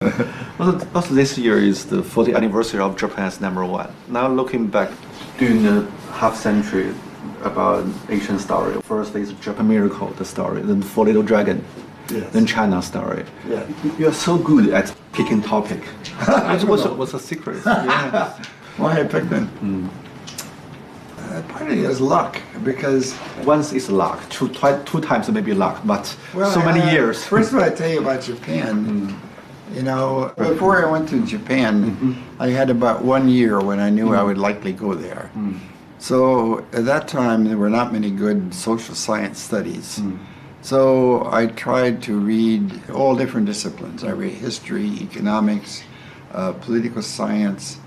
Also, this year is the 40th anniversary of Japan's #1. Now looking back, during a half century about Asian story. First is Japan Miracle, the story, then Four Little Dragon, yes. Then China story. Yeah. You are so good at picking topic. What's the secret? Yeah. Why I picked them? Part of it is luck, because once is luck, two times maybe luck, but so many years. First of all, I tell you about Japan. You know, before I went to Japan, I had about 1 year when I knew I would likely go there. So at that time, there were not many good social science studies. So I tried to read all different disciplines. I read history, economics, political science,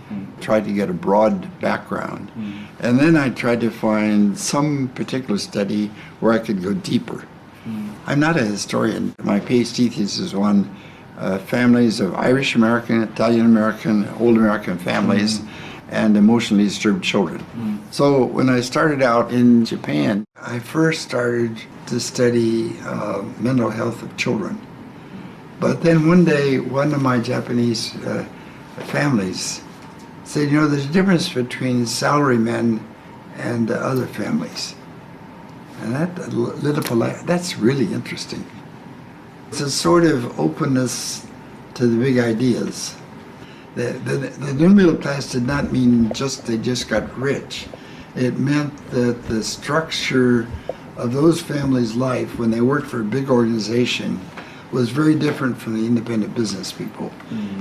tried to get a broad background. And then I tried to find some particular study where I could go deeper. I'm not a historian. My PhD thesis was on families of Irish American, Italian American, old American families, and emotionally disturbed children. So when I started out in Japan, I first started to study mental health of children. But then one day, one of my Japanese families said, you know, there's a difference between salarymen and other families. And that lit up a light. That's really interesting. It's a sort of openness to the big ideas. The new middle class did not mean they just got rich. It meant that the structure of those families' life when they worked for a big organization was very different from the independent business people.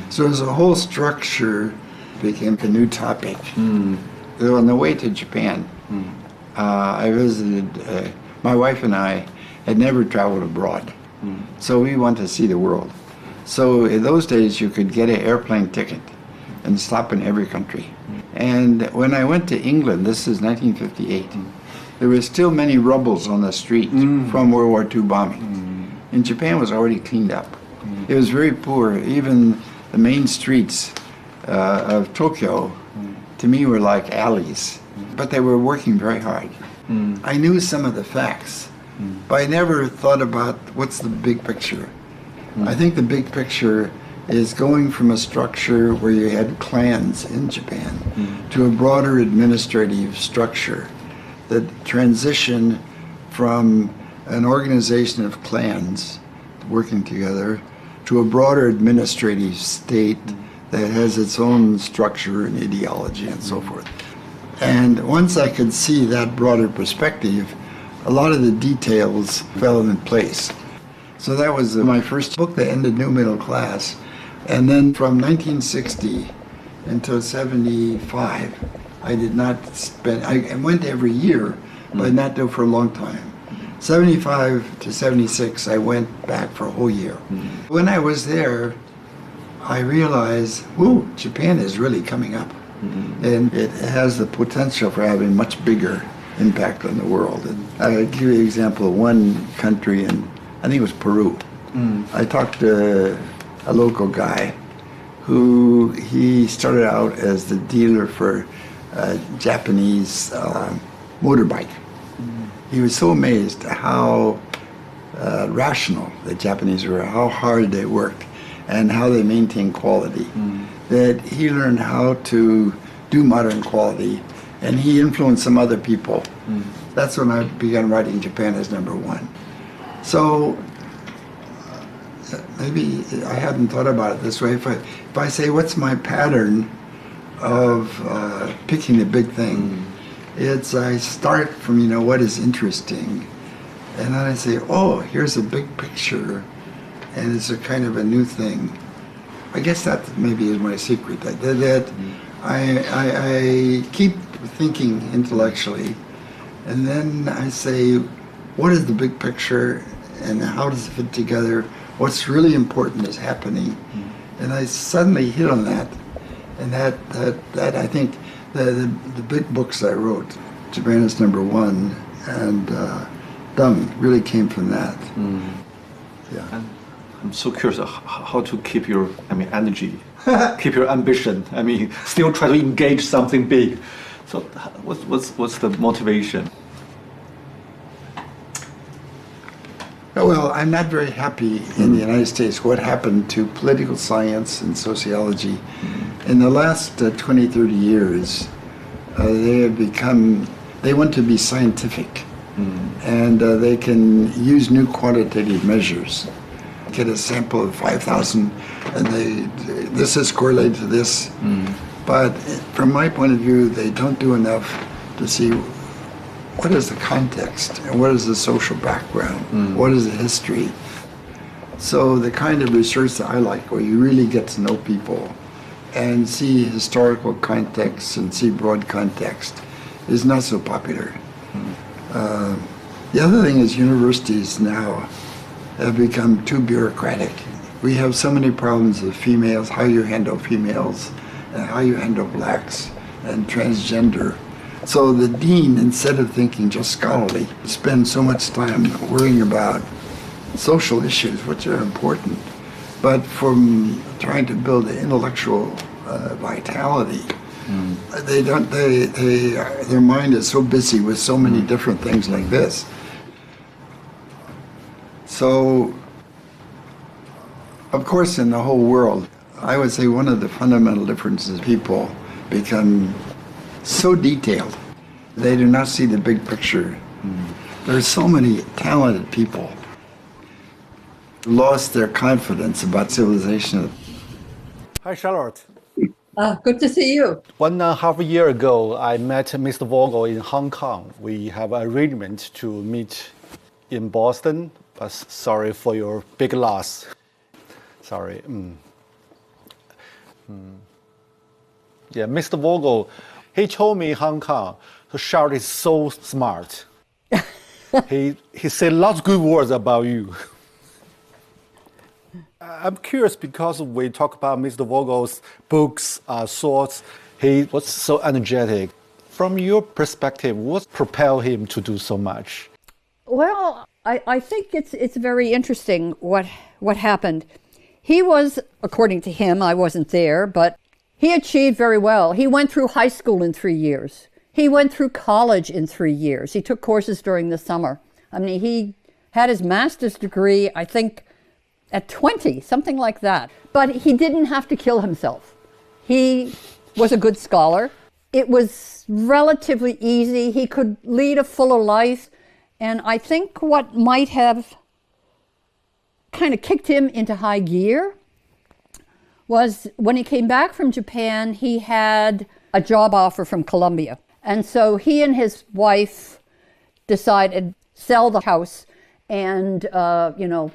So as a whole structure became a new topic. So on the way to Japan, I visited, my wife and I had never traveled abroad. So we wanted to see the world. So in those days you could get an airplane ticket and stop in every country. And when I went to England, this is 1958, there were still many rubbles on the street from World War II bombing. And Japan was already cleaned up. It was very poor. Even the main streets of Tokyo, to me, were like alleys. But they were working very hard. I knew some of the facts, but I never thought about what's the big picture. I think the big picture is going from a structure where you had clans in Japan to a broader administrative structure. The transition from an organization of clans working together to a broader administrative state that has its own structure and ideology and so forth. And once I could see that broader perspective, a lot of the details fell in place. So that was my first book that ended New Middle Class. And then from 1960 until 75, I did not spend, I went every year, but not do it for a long time. 75 to 76, I went back for a whole year. When I was there, I realized, whoa, Japan is really coming up. And it has the potential for having much bigger impact on the world. And I'll give you an example of one country, and I think it was Peru. I talked to a local guy who he started out as the dealer for Japanese motorbike. He was so amazed at how rational the Japanese were, how hard they worked, and how they maintained quality, that he learned how to do modern quality, and he influenced some other people. That's when I began writing Japan as #1. So maybe I hadn't thought about it this way. If I say, what's my pattern of picking a big thing? It's I start from, you know, what is interesting, and then I say, oh, here's a big picture, and it's a kind of a new thing. I guess that maybe is my secret, that I keep thinking intellectually, and then I say, what is the big picture, and how does it fit together? What's really important is happening, and I suddenly hit on that, and that I think the big books I wrote, Japan is #1, and Dumb, really came from that. Yeah. And I'm so curious how to keep your, energy, keep your ambition. Still try to engage something big. So, what's the motivation? Well, I'm not very happy in the United States what happened to political science and sociology. In the last 20, 30 years, they want to be scientific. And they can use new quantitative measures. Get a sample of 5,000 and this is correlated to this. But from my point of view, they don't do enough to see what is the context and what is the social background, what is the history. So the kind of research that I like, where you really get to know people and see historical context and see broad context, is not so popular. The other thing is universities now have become too bureaucratic. We have so many problems with females, how you handle females, and how you handle blacks and transgender. So the dean, instead of thinking just scholarly, spends so much time worrying about social issues, which are important, but from trying to build an intellectual vitality. Their mind is so busy with so many different things like this. So, of course, in the whole world, I would say one of the fundamental differences, people become so detailed. They do not see the big picture. There are so many talented people who lost their confidence about civilization. Hi, Charlotte. Good to see you. 1.5 years ago, I met Mr. Vogel in Hong Kong. We have an arrangement to meet in Boston, but sorry for your big loss. Sorry. Yeah, Mr. Vogel, he told me Hong Kong, Charlotte is so smart. he said lots of good words about you. I'm curious because we talk about Mr. Vogel's books, thoughts. He was so energetic. From your perspective, what propelled him to do so much? Well, I think it's very interesting what happened. He was, according to him, I wasn't there, but he achieved very well. He went through high school in 3 years. He went through college in 3 years. He took courses during the summer. I mean, he had his master's degree, I think, at 20, something like that. But he didn't have to kill himself. He was a good scholar. It was relatively easy. He could lead a fuller life. And I think what might have kind of kicked him into high gear was when he came back from Japan, he had a job offer from Columbia. And so he and his wife decided sell the house and,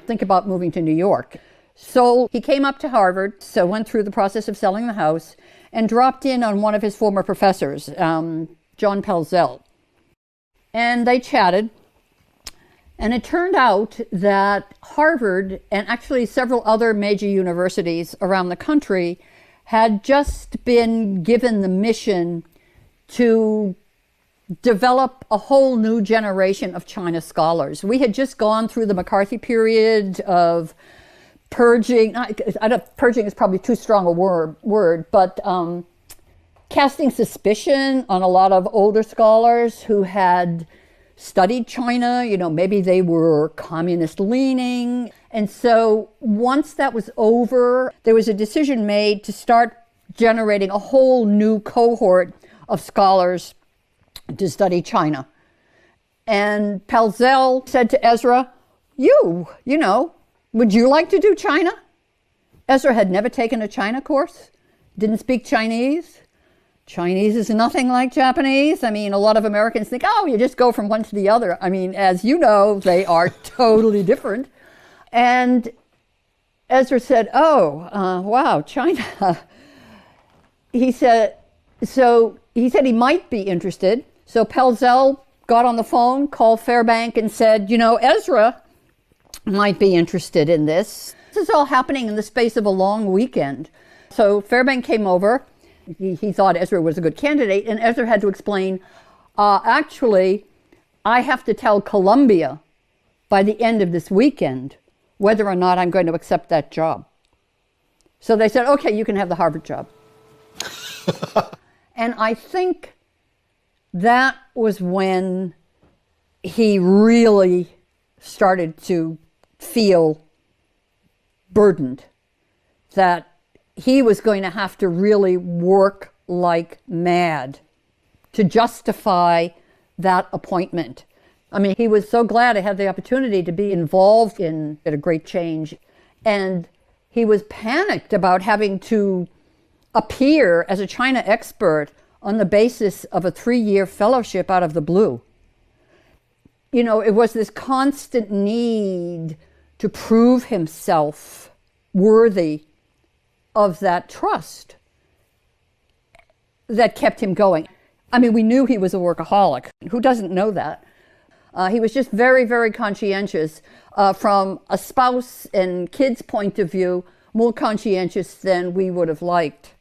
think about moving to New York. So he came up to Harvard, so went through the process of selling the house and dropped in on one of his former professors, John Pelzel. And they chatted. And it turned out that Harvard and actually several other major universities around the country had just been given the mission to develop a whole new generation of China scholars. We had just gone through the McCarthy period of purging. Purging is probably too strong a word, but casting suspicion on a lot of older scholars who had studied China, maybe they were communist leaning. And so once that was over, there was a decision made to start generating a whole new cohort of scholars to study China. And Pelzel said to Ezra, would you like to do China? Ezra had never taken a China course, didn't speak Chinese. Chinese is nothing like Japanese. I mean, a lot of Americans think, you just go from one to the other. I mean, as you know, they are totally different. And Ezra said, wow, China. He said he might be interested. So Pelzel got on the phone, called Fairbank and said, Ezra might be interested in this. This is all happening in the space of a long weekend. So Fairbank came over. He thought Ezra was a good candidate, and Ezra had to explain, actually, I have to tell Columbia by the end of this weekend whether or not I'm going to accept that job. So they said, okay, you can have the Harvard job. And I think that was when he really started to feel burdened, that he was going to have to really work like mad to justify that appointment. I mean, he was so glad to have the opportunity to be involved in a great change. And he was panicked about having to appear as a China expert on the basis of a 3-year fellowship out of the blue. You know, it was this constant need to prove himself worthy of that trust that kept him going. I mean, we knew he was a workaholic. Who doesn't know that? He was just very, very conscientious from a spouse and kids' point of view, more conscientious than we would have liked.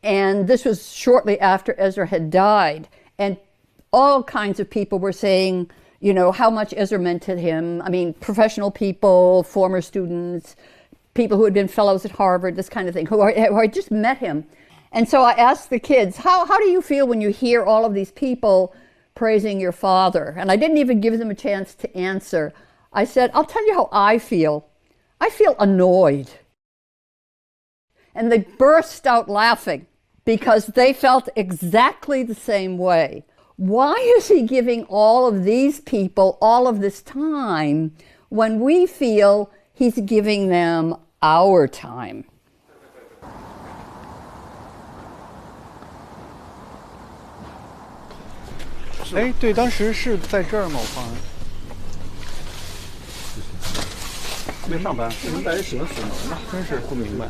And this was shortly after Ezra had died. And all kinds of people were saying, you know, how much Ezra meant to him. I mean, professional people, former students, people who had been fellows at Harvard, this kind of thing, who had just met him. And so I asked the kids, how do you feel when you hear all of these people praising your father? And I didn't even give them a chance to answer. I said, I'll tell you how I feel. I feel annoyed. And they burst out laughing because they felt exactly the same way. Why is he giving all of these people all of this time when we feel he's giving them our time? 哎，对，当时是在这儿吗？我放。没上班，为什么大家喜欢锁门呢？真是不明白。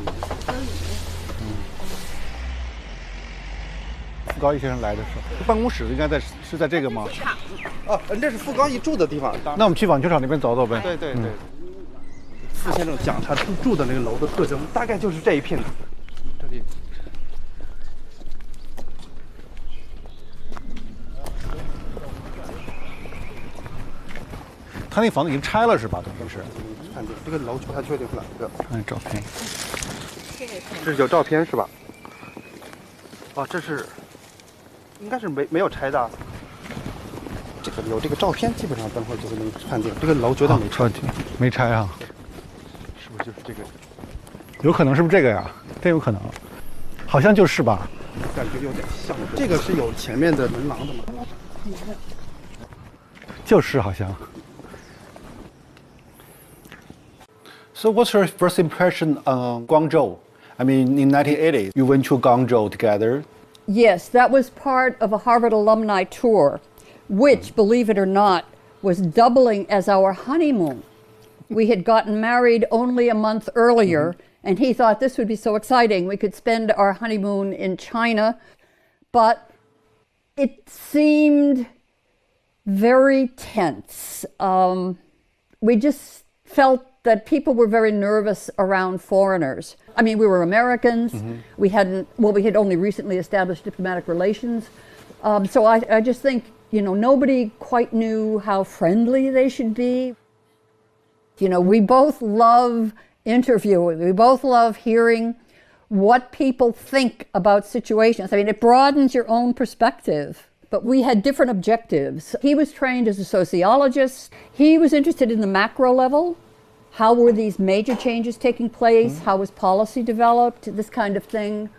傅高义先生来的时候，办公室应该是在这个吗？哦，这是傅高义住的地方。那我们去网球场那边走走呗。对对对。傅先生讲他住的那个楼的特征，大概就是这一片。这里。他那房子已经拆了是吧？等于是。看这个楼不太确定是哪个。看照片。这是有照片是吧？哦，这是。应该是没有拆的，这个有这个照片，基本上等会儿就能判定这个楼绝对没拆，没拆啊？是不是就是这个？有可能是不是这个呀？真有可能，好像就是吧？感觉有点像。这个是有前面的门廊的吗？就是好像。So what's your first impression on Guangzhou? I mean, in 1980, you went to Guangzhou together. Yes, that was part of a Harvard alumni tour, which, believe it or not, was doubling as our honeymoon. We had gotten married only a month earlier, and he thought this would be so exciting. We could spend our honeymoon in China, but it seemed very tense. We just felt that people were very nervous around foreigners. I mean, we were Americans. We had only recently established diplomatic relations. So I just think, you know, nobody quite knew how friendly they should be. You know, we both love interviewing. We both love hearing what people think about situations. I mean, it broadens your own perspective. But we had different objectives. He was trained as a sociologist. He was interested in the macro level. How were these major changes taking place? How was policy developed? This kind of thing.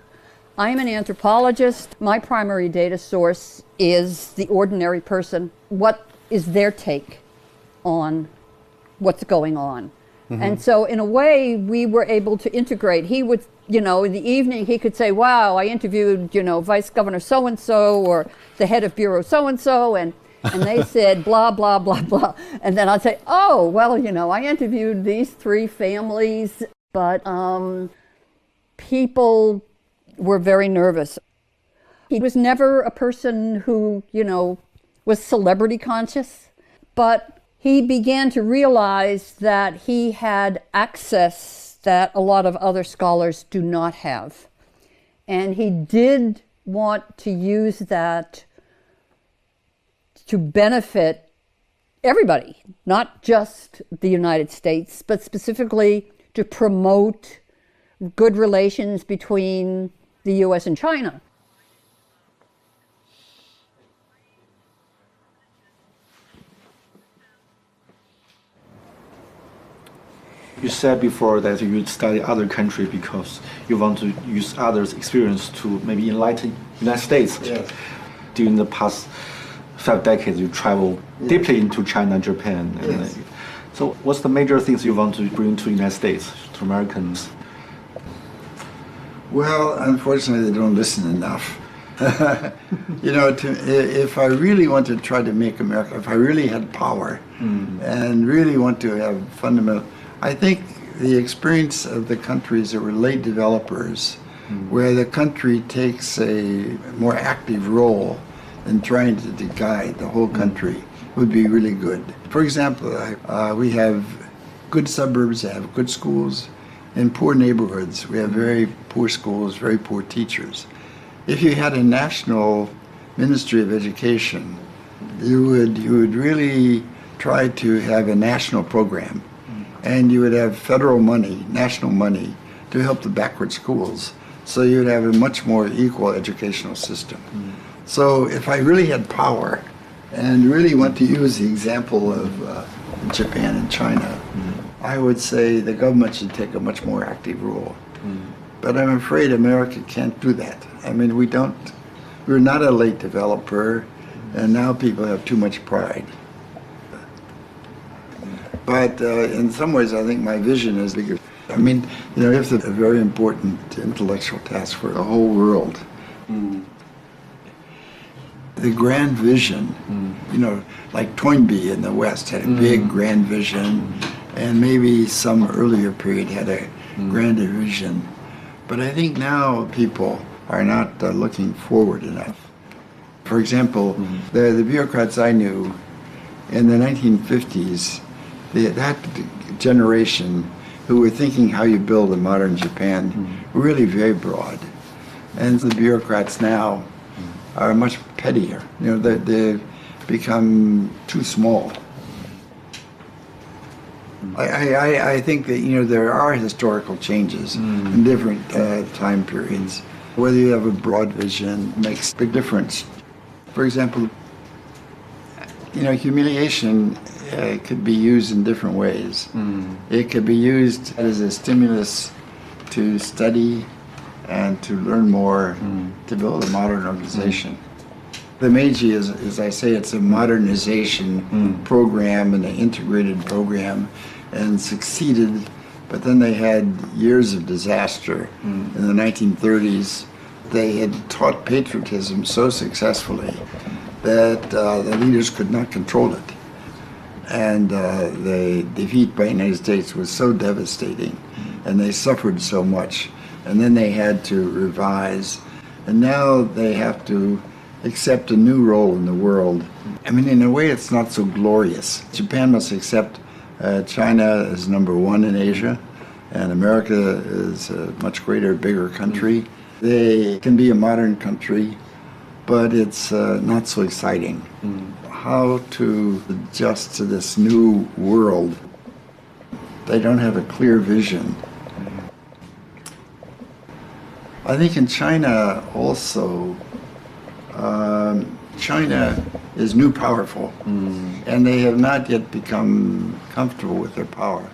I'm an anthropologist. My primary data source is the ordinary person. What is their take on what's going on? And so in a way, we were able to integrate. He would, you know, in the evening, he could say, wow, I interviewed, you know, Vice Governor so-and-so or the head of Bureau so-and-so, and they said blah, blah, blah, blah. And then I'd say, oh, well, you know, I interviewed these 3 families, but people were very nervous. He was never a person who, you know, was celebrity conscious, but he began to realize that he had access that a lot of other scholars do not have. And he did want to use that to benefit everybody, not just the United States, but specifically to promote good relations between the US and China. You said before that you study other countries because you want to use others' experience to maybe enlighten United States. Yes. During the past 5 decades, you travel deeply into China, Japan. And, Yes. So what's the major things you want to bring to United States, to Americans? Well, unfortunately, they don't listen enough. You know, if I really want to try to make America, if I really had power and really want to have fundamental, I think the experience of the countries that were late developers, where the country takes a more active role in trying to guide the whole country, would be really good. For example, we have good suburbs that have good schools. In poor neighborhoods, we have very poor schools, very poor teachers. If you had a national Ministry of Education, you would really try to have a national program, and you would have federal money, national money, to help the backward schools. So you'd have a much more equal educational system. So if I really had power and really want to use the example of Japan and China, I would say the government should take a much more active role. But I'm afraid America can't do that. I mean, we're not a late developer, and now people have too much pride. But in some ways, I think my vision is bigger. I mean, you know, it's a very important intellectual task for the whole world. The grand vision, you know, like Toynbee in the West had a big grand vision, and maybe some earlier period had a grander vision. But I think now people are not looking forward enough. For example, the bureaucrats I knew in the 1950s, that generation who were thinking how you build a modern Japan were really very broad. And the bureaucrats now are much pettier. You know, they've become too small. I think that, you know, there are historical changes in different time periods. Whether you have a broad vision makes a big difference. For example, you know, humiliation could be used in different ways. It could be used as a stimulus to study and to learn more, to build a modern organization. The Meiji is, as I say, it's a modernization program and an integrated program, and succeeded, but then they had years of disaster. In the 1930s, they had taught patriotism so successfully that the leaders could not control it. And the defeat by the United States was so devastating, and they suffered so much. And then they had to revise, and now they have to accept a new role in the world. I mean, in a way, it's not so glorious. Japan must accept China as number one in Asia, and America is a much greater, bigger country. They can be a modern country, but it's not so exciting. How to adjust to this new world? They don't have a clear vision. I think in China also, China is new powerful, and they have not yet become comfortable with their power.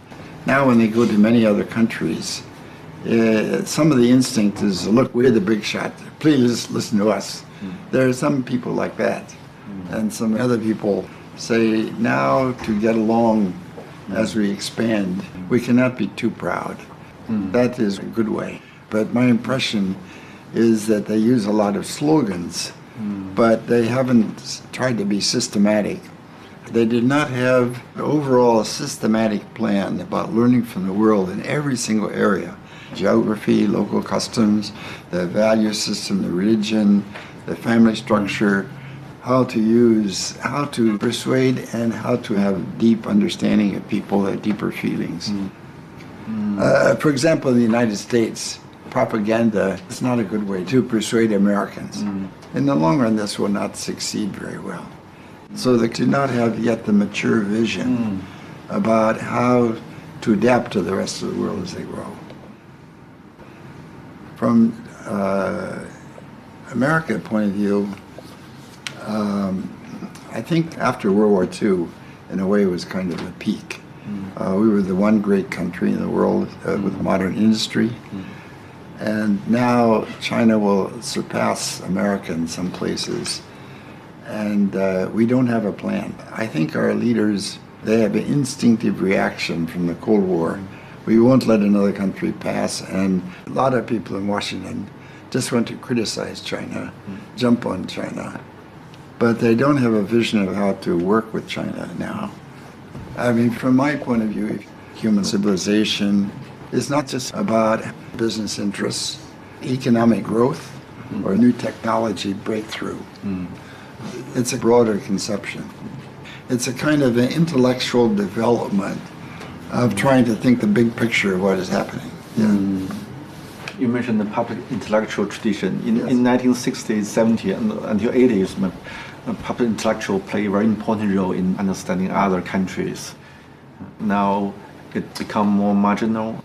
Now when they go to many other countries, some of the instinct is, look, we're the big shot, please listen to us. There are some people like that, and some other people say, now to get along as we expand, we cannot be too proud. That is a good way. But my impression is that they use a lot of slogans, but they haven't tried to be systematic. They did not have an overall systematic plan about learning from the world in every single area. Geography, local customs, the value system, the religion, the family structure, how to persuade, and how to have deep understanding of people, their deeper feelings. For example, in the United States, propaganda is not a good way to persuade Americans. In the long run, this will not succeed very well. So they do not have yet the mature vision about how to adapt to the rest of the world as they grow. From America's point of view, I think after World War II, in a way, it was kind of a peak. We were the one great country in the world with modern industry. And now China will surpass America in some places. And we don't have a plan. I think our leaders, they have an instinctive reaction from the Cold War. We won't let another country pass. And a lot of people in Washington just want to criticize China, jump on China. But they don't have a vision of how to work with China now. I mean, from my point of view, human civilization is not just about business interests, economic growth, or new technology breakthrough. It's a broader conception. It's a kind of an intellectual development of trying to think the big picture of what is happening. You mentioned the public intellectual tradition. In 1960s, 70s, and until 80s, public intellectual play a very important role in understanding other countries. Now it become more marginal.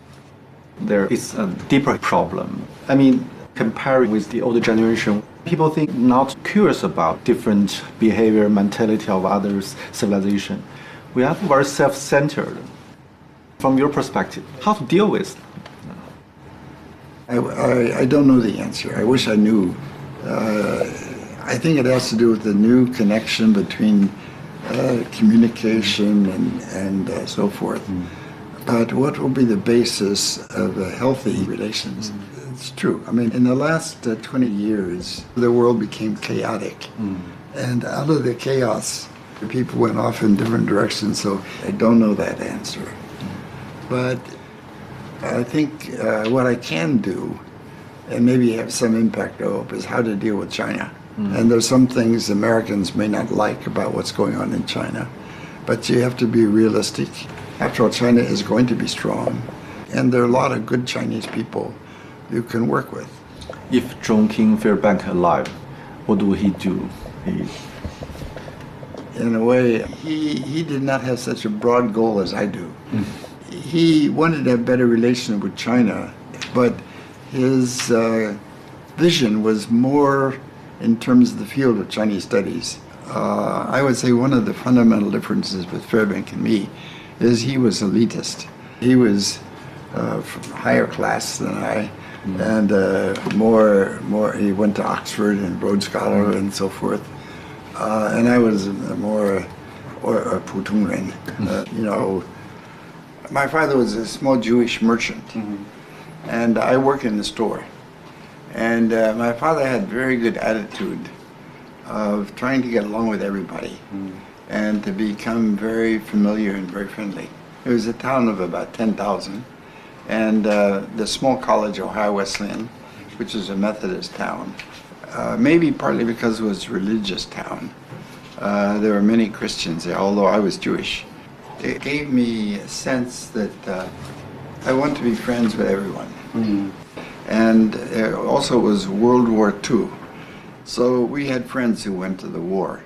There is a deeper problem. I mean, comparing with the older generation, people think not curious about different behavior, mentality of others' civilization. We are very self-centered. From your perspective, how to deal with? I don't know the answer. I wish I knew. I think it has to do with the new connection between communication and so forth. But what will be the basis of healthy relations? It's true. I mean, in the last 20 years, the world became chaotic. And out of the chaos, people went off in different directions, so I don't know that answer. But I think what I can do, and maybe have some impact, I hope, is how to deal with China. And there's some things Americans may not like about what's going on in China. But you have to be realistic. After all, China is going to be strong. And there are a lot of good Chinese people you can work with. If John King Fairbank alive, what would he do? In a way, he did not have such a broad goal as I do. He wanted to have better relations with China, but his vision was more in terms of the field of Chinese studies. I would say one of the fundamental differences with Fairbank and me is he was elitist. He was higher class than I, and more. He went to Oxford and Rhodes Scholar and so forth. And I was more a Putungren. You know, my father was a small Jewish merchant, and I worked in the store. And my father had very good attitude of trying to get along with everybody and to become very familiar and very friendly. It was a town of about 10,000, and the small college, Ohio Wesleyan, which is a Methodist town, maybe partly because it was a religious town. There were many Christians there, although I was Jewish. It gave me a sense that I want to be friends with everyone. And also it was World War II. So we had friends who went to the war.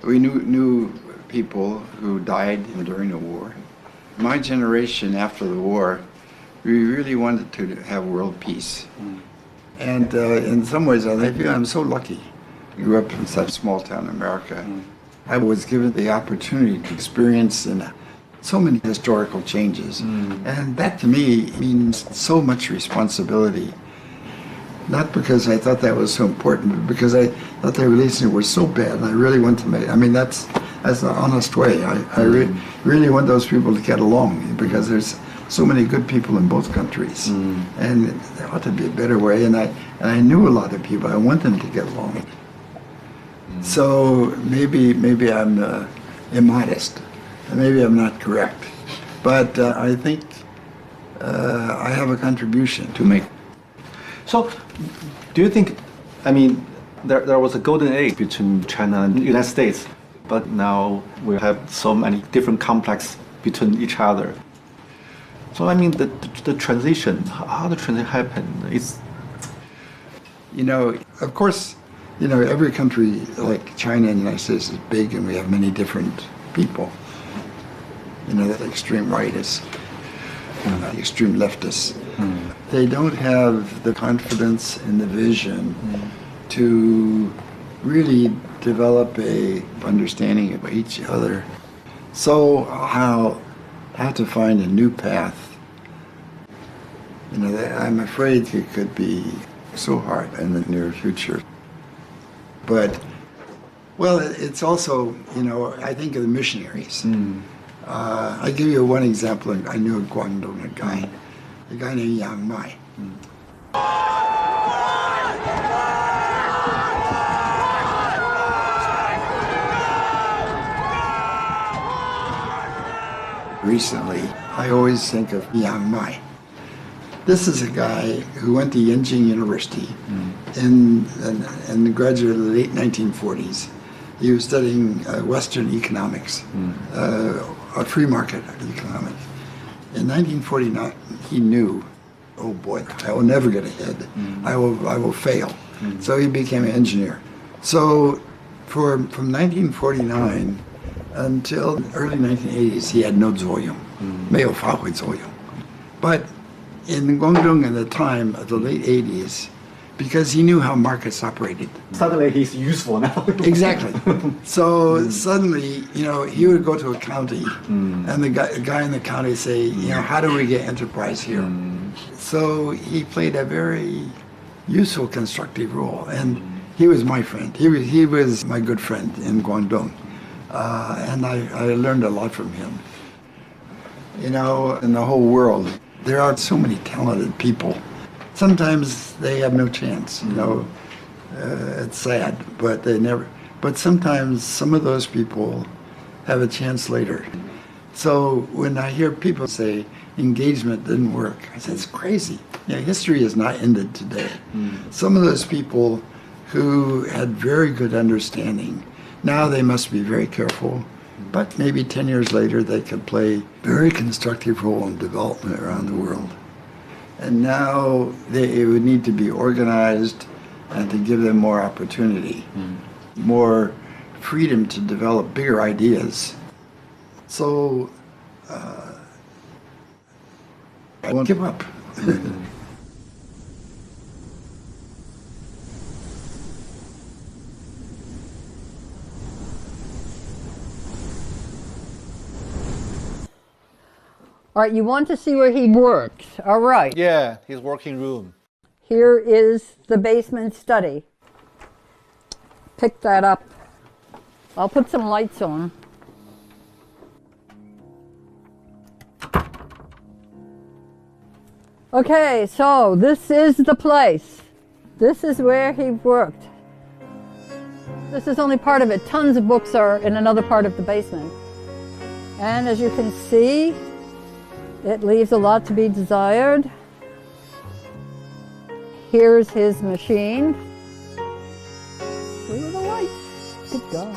We knew people who died during the war. My generation after the war, we really wanted to have world peace. And in some ways, I feel I'm so lucky. I grew up in such small town America. I was given the opportunity to experience so many historical changes. And that to me means so much responsibility. Not because I thought that was so important, but because I thought the relations were so bad and I really want to make, I mean, that's the honest way. I really want those people to get along because there's so many good people in both countries. And there ought to be a better way. And I knew a lot of people. I want them to get along. So maybe I'm immodest. Maybe I'm not correct. But I think I have a contribution to make. So, do you think, I mean, there was a golden age between China and the United States, but now we have so many different complexes between each other. So, I mean, the transition, how the transition happened, is... You know, of course, you know, every country like China and the United States is big and we have many different people. You know, the extreme rightists, the extreme leftists. They don't have the confidence and the vision to really develop a understanding of each other. So how have to find a new path. You know, I'm afraid it could be so hard in the near future. But, well, it's also, you know, I think of the missionaries. I'll give you one example. I knew in Guangdong a guy named Yang Mai. Recently, I always think of Yang Mai. This is a guy who went to Yenjing University and graduated in the late 1940s. He was studying Western economics, a free market economics. In 1949, he knew, oh boy, I will never get ahead. I will fail. So he became an engineer. So from 1949 until the early 1980s, he had no 作用, 没有发挥作用. But in Guangdong at the time of the late 80s, because he knew how markets operated. Suddenly he's useful now. Exactly. So suddenly, you know, he would go to a county and the guy in the county say, you know, how do we get enterprise here? So he played a very useful, constructive role. And he was my friend. He was my good friend in Guangdong. And I learned a lot from him. You know, in the whole world, there are so many talented people. Sometimes they have no chance, you know. It's sad, but they never. But sometimes some of those people have a chance later. So when I hear people say engagement didn't work, I say it's crazy. Yeah, history is not ended today. Some of those people who had very good understanding, now they must be very careful. But maybe 10 years later, they could play a very constructive role in development around the world. And now it would need to be organized and to give them more opportunity, more freedom to develop bigger ideas. So I won't give up. All right, you want to see where he worked. All right. Yeah, his working room. Here is the basement study. Pick that up. I'll put some lights on. Okay, so this is the place. This is where he worked. This is only part of it. Tons of books are in another part of the basement. And as you can see, it leaves a lot to be desired. Here's his machine. Where are the lights? Good God.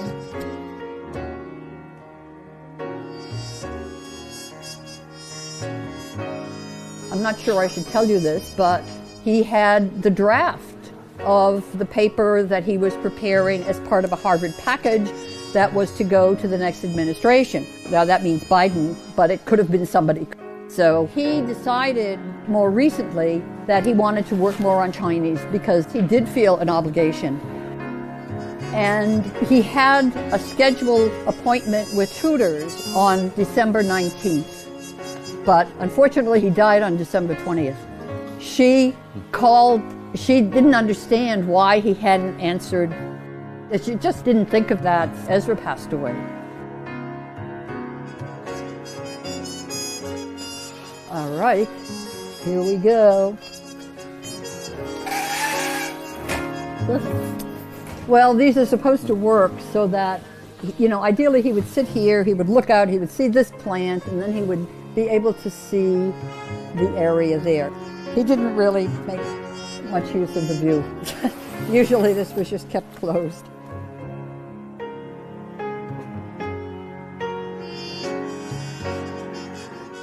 I'm not sure I should tell you this, but he had the draft of the paper that he was preparing as part of a Harvard package that was to go to the next administration. Now that means Biden, but it could have been somebody. So he decided more recently that he wanted to work more on Chinese because he did feel an obligation. And he had a scheduled appointment with tutors on December 19th. But unfortunately, he died on December 20th. She called, she didn't understand why he hadn't answered. She just didn't think of that. Ezra passed away. All right, here we go. Well, these are supposed to work so that, you know, ideally he would sit here, he would look out, he would see this plant, and then he would be able to see the area there. He didn't really make much use of the view. Usually this was just kept closed.